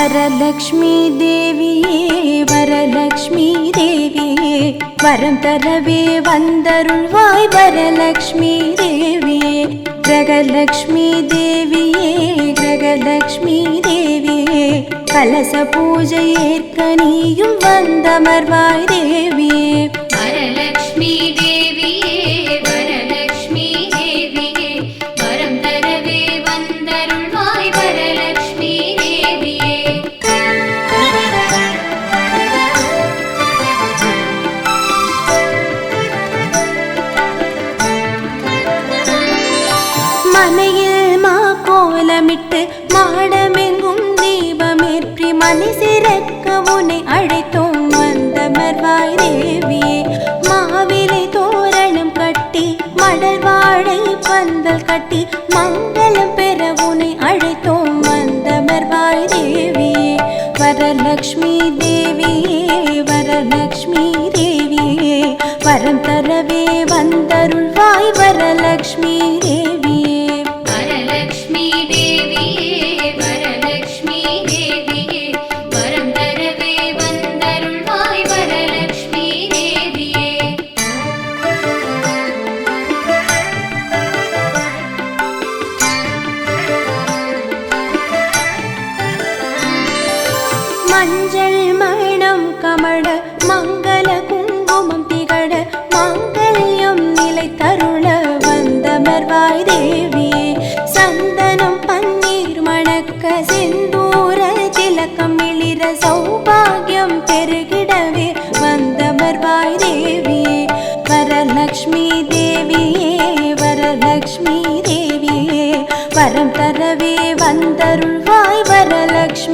வரலக்ஷ்மி தேவியே வரலக்ஷ்மி தேவியே வரம் தரவே வந்தருள்வாய் வரலக்ஷ்மி தேவியே கிரகலக்ஷ்மி தேவியே கிரகலக்ஷ்மி தேவியே கலச பூஜை ஏற்க நீயும் வந்தமர்வாய் தேவியே வரலக்ஷ்மி தேவியே வரலக்ஷ்மி தேவியே வரம் தரவே வந்தருள்வாய் வரலக்ஷ்மி தேவியே மனையில் மா கோலமிட்டு மாடமெங்கும் தீபமேற்றி மனை சிறக்க உன்னை அழைத்தோம் வந்தமர்வாய் தேவியே மாவிலை தோரணம் கட்டி மடல் வாழை பந்தல் கட்டி மங்களம் பெற உன்னை அழைத்தோம் வந்தமர்வாய் தேவியே வரலக்ஷ்மி தேவியே வரலக்ஷ்மி தேவியே வரம் தரவே வந்தருள்வாய் வரலக்ஷ்மி தேவியே வரலக்ஷ்மி தேவியே வரலக்ஷ்மி தேவியே வரம் தரவே வந்தருள்வாய் வரலக்ஷ்மி தேவியே மஞ்சள் மணம் கமழ மங்கள குங்குமம் திகழ மாங்கல்யம் நிலை தருள வந்தமர்வாய் தேவியே சந்தனம் பன்னீர் மணக்க செந்தூர திலக்கம் மிளிர சௌபாகியம் பெருகிடவே வந்தமர்வாய் தேவியே வரலக்ஷ்மி தேவியே வரலக்ஷ்மி தேவியே வரம் தரவே வந்தருள்வாய் வரலக்ஷ்மி